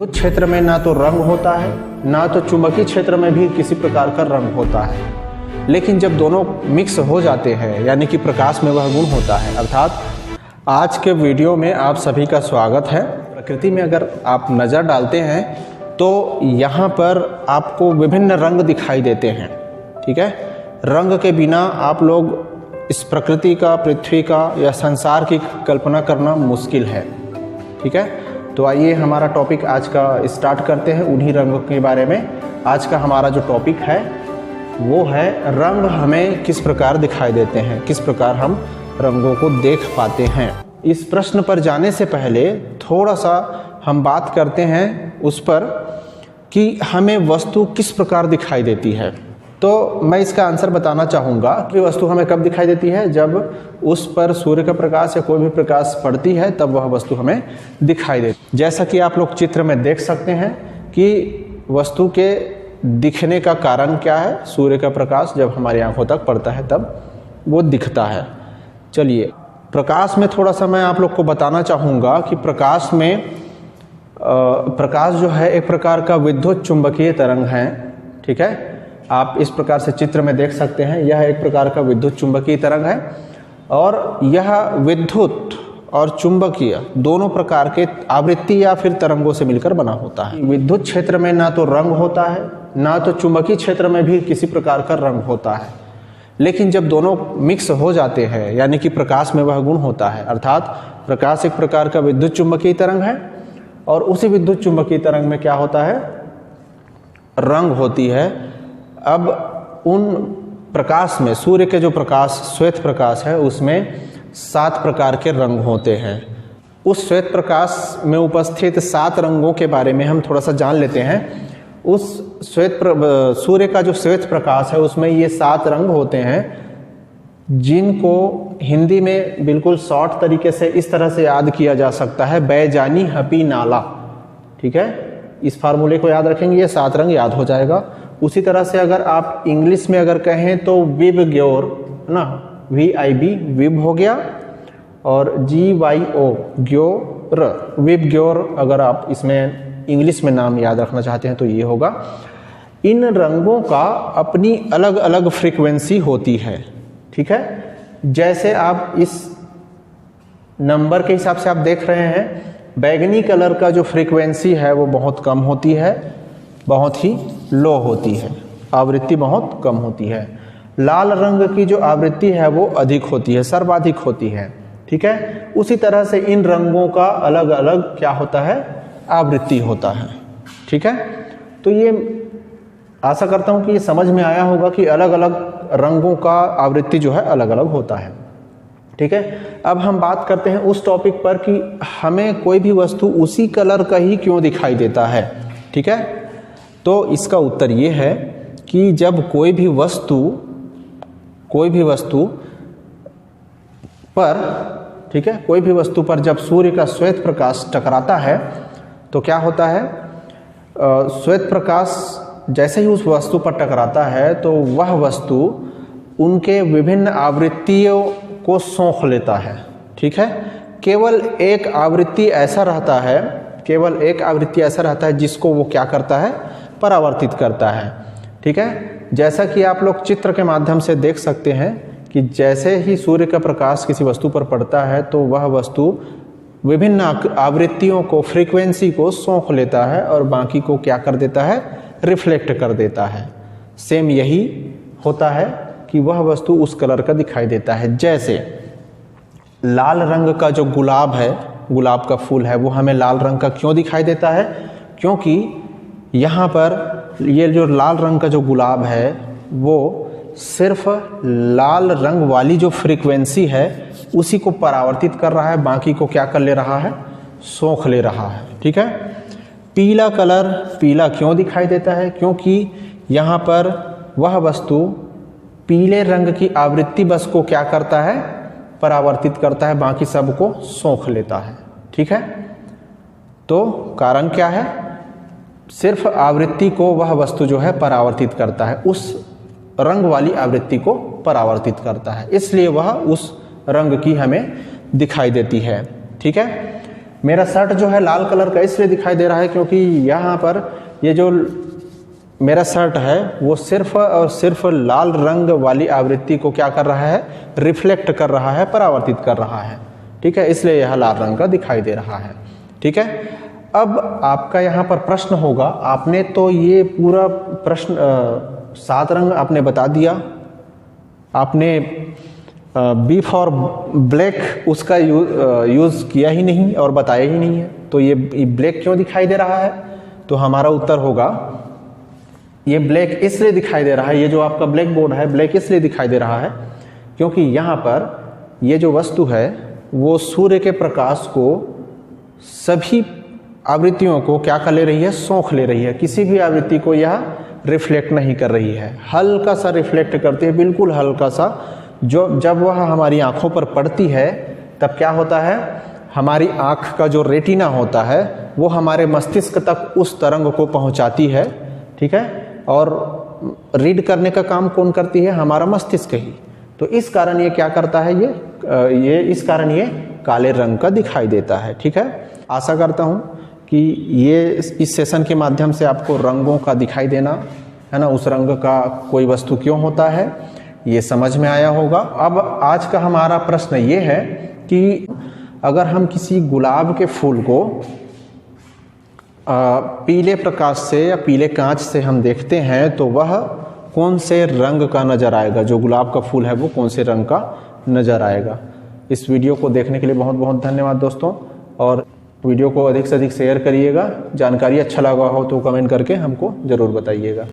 विद्युत क्षेत्र में ना तो रंग होता है ना तो चुंबकीय क्षेत्र में भी किसी प्रकार का रंग होता है, लेकिन जब दोनों मिक्स हो जाते हैं यानी कि प्रकाश में वह गुण होता है। अर्थात आज के वीडियो में आप सभी का स्वागत है। प्रकृति में अगर आप नज़र डालते हैं तो यहाँ पर आपको विभिन्न रंग दिखाई देते हैं। ठीक है, रंग के बिना आप लोग इस प्रकृति का, पृथ्वी का या संसार की कल्पना करना मुश्किल है। ठीक है, तो आइए हमारा टॉपिक आज का स्टार्ट करते हैं उन्हीं रंगों के बारे में। आज का हमारा जो टॉपिक है वो है रंग हमें किस प्रकार दिखाई देते हैं, किस प्रकार हम रंगों को देख पाते हैं। इस प्रश्न पर जाने से पहले थोड़ा सा हम बात करते हैं उस पर कि हमें वस्तु किस प्रकार दिखाई देती है। तो मैं इसका आंसर बताना चाहूँगा कि वस्तु हमें कब दिखाई देती है, जब उस पर सूर्य का प्रकाश या कोई भी प्रकाश पड़ती है तब वह वस्तु हमें दिखाई देती है। जैसा कि आप लोग चित्र में देख सकते हैं कि वस्तु के दिखने का कारण क्या है। सूर्य का प्रकाश जब हमारी आंखों तक पड़ता है तब वो दिखता है। चलिए, प्रकाश में थोड़ा सा मैं आप लोग को बताना चाहूँगा कि प्रकाश जो है एक प्रकार का विद्युत चुंबकीय तरंग है। ठीक है, आप इस प्रकार से चित्र में देख सकते हैं, यह एक प्रकार का विद्युत चुंबकीय तरंग है और यह विद्युत और चुंबकीय दोनों प्रकार के आवृत्ति या फिर तरंगों से मिलकर बना होता है। विद्युत क्षेत्र में ना तो रंग होता है ना तो चुंबकीय क्षेत्र में भी किसी प्रकार का रंग होता है, लेकिन जब दोनों मिक्स हो जाते हैं यानी कि प्रकाश में वह गुण होता है। अर्थात प्रकाश एक प्रकार का विद्युत चुंबकीय तरंग है और उसी विद्युत चुंबकीय तरंग में क्या होता है, रंग होती है। अब उन प्रकाश में सूर्य के जो प्रकाश श्वेत प्रकाश है उसमें 7 प्रकार के रंग होते हैं। उस श्वेत प्रकाश में उपस्थित 7 रंगों के बारे में हम थोड़ा सा जान लेते हैं। उस सूर्य का जो श्वेत प्रकाश है उसमें ये 7 रंग होते हैं, जिनको हिंदी में बिल्कुल शॉर्ट तरीके से इस तरह से याद किया जा सकता है, बैजानी हपी नाला। ठीक है, इस फार्मूले को याद रखेंगे, ये 7 रंग याद हो जाएगा। उसी तरह से अगर आप इंग्लिश में अगर कहें तो विब ग्योर ना, VIB विब हो गया और GYO ग्योर, विब ग्योर अगर आप इसमें इंग्लिश में नाम याद रखना चाहते हैं तो ये होगा। इन रंगों का अपनी अलग अलग फ्रीक्वेंसी होती है। ठीक है, जैसे आप इस नंबर के हिसाब से आप देख रहे हैं, बैगनी कलर का जो फ्रीक्वेंसी है वो बहुत कम होती है, बहुत ही लो होती है, आवृत्ति बहुत कम होती है। लाल रंग की जो आवृत्ति है वो अधिक होती है, सर्वाधिक होती है। ठीक है, उसी तरह से इन रंगों का अलग अलग क्या होता है, आवृत्ति होता है। ठीक है, तो ये आशा करता हूँ कि ये समझ में आया होगा कि अलग अलग रंगों का आवृत्ति जो है अलग अलग होता है। ठीक है, अब हम बात करते हैं उस टॉपिक पर कि हमें कोई भी वस्तु उसी कलर का ही क्यों दिखाई देता है। ठीक है, तो इसका उत्तर ये है कि जब कोई भी वस्तु पर, ठीक है, कोई भी वस्तु पर जब सूर्य का श्वेत प्रकाश टकराता है तो क्या होता है, श्वेत प्रकाश जैसे ही उस वस्तु पर टकराता है तो वह वस्तु उनके विभिन्न आवृत्तियों को सोख लेता है। ठीक है, केवल एक आवृत्ति ऐसा रहता है जिसको वो क्या करता है, परावर्तित करता है। ठीक है, जैसा कि आप लोग चित्र के माध्यम से देख सकते हैं कि जैसे ही सूर्य का प्रकाश किसी वस्तु पर पड़ता है तो वह वस्तु विभिन्न आवृत्तियों को, फ्रीक्वेंसी को सोख लेता है और बाकी को क्या कर देता है, रिफ्लेक्ट कर देता है। सेम यही होता है कि वह वस्तु उस कलर का दिखाई देता है। जैसे लाल रंग का जो गुलाब है, गुलाब का फूल है, वो हमें लाल रंग का क्यों दिखाई देता है, क्योंकि यहाँ पर ये जो लाल रंग का जो गुलाब है वो सिर्फ लाल रंग वाली जो फ्रीक्वेंसी है उसी को परावर्तित कर रहा है, बाकी को क्या कर ले रहा है, सोख ले रहा है। ठीक है, पीला कलर पीला क्यों दिखाई देता है, क्योंकि यहाँ पर वह वस्तु पीले रंग की आवृत्ति बस को क्या करता है, परावर्तित करता है, बाकी सब को सोख लेता है। ठीक है, तो कारण क्या है, सिर्फ आवृत्ति को वह वस्तु जो है परावर्तित करता है, उस रंग वाली आवृत्ति को परावर्तित करता है, इसलिए वह उस रंग की हमें दिखाई देती है। ठीक है, मेरा शर्ट जो है लाल कलर का इसलिए दिखाई दे रहा है क्योंकि यहाँ पर ये जो मेरा शर्ट है वो सिर्फ और सिर्फ लाल रंग वाली आवृत्ति को क्या कर रहा है, रिफ्लेक्ट कर रहा है, परावर्तित कर रहा है। ठीक है, इसलिए यह लाल रंग का दिखाई दे रहा है। ठीक है, अब आपका यहाँ पर प्रश्न होगा, आपने तो ये पूरा प्रश्न 7 रंग आपने बता दिया, आपने बी फॉर ब्लैक उसका यूज़ किया ही नहीं और बताया ही नहीं है, तो ये ब्लैक क्यों दिखाई दे रहा है? तो हमारा उत्तर होगा ये ब्लैक इसलिए दिखाई दे रहा है, ये जो आपका ब्लैक बोर्ड है ब्लैक इसलिए दिखाई दे रहा है क्योंकि यहाँ पर ये जो वस्तु है वो सूर्य के प्रकाश को सभी आवृत्तियों को क्या कर ले रही है, सोख ले रही है। किसी भी आवृत्ति को यह रिफ्लेक्ट नहीं कर रही है, हल्का सा रिफ्लेक्ट करती है, बिल्कुल हल्का सा। जो जब वह हमारी आँखों पर पड़ती है तब क्या होता है, हमारी आँख का जो रेटिना होता है वो हमारे मस्तिष्क तक उस तरंग को पहुँचाती है। ठीक है, और रीड करने का काम कौन करती है, हमारा मस्तिष्क ही। तो इस कारण ये क्या करता है, इस कारण ये काले रंग का दिखाई देता है। ठीक है, आशा करता हूँ कि ये इस सेशन के माध्यम से आपको रंगों का दिखाई देना है ना, उस रंग का कोई वस्तु क्यों होता है ये समझ में आया होगा। अब आज का हमारा प्रश्न ये है कि अगर हम किसी गुलाब के फूल को पीले प्रकाश से या पीले कांच से हम देखते हैं तो वह कौन से रंग का नज़र आएगा, जो गुलाब का फूल है वो कौन से रंग का नज़र आएगा। इस वीडियो को देखने के लिए बहुत बहुत धन्यवाद दोस्तों, और वीडियो को अधिक से अधिक शेयर करिएगा। जानकारी अच्छा लगा हो तो कमेंट करके हमको ज़रूर बताइएगा।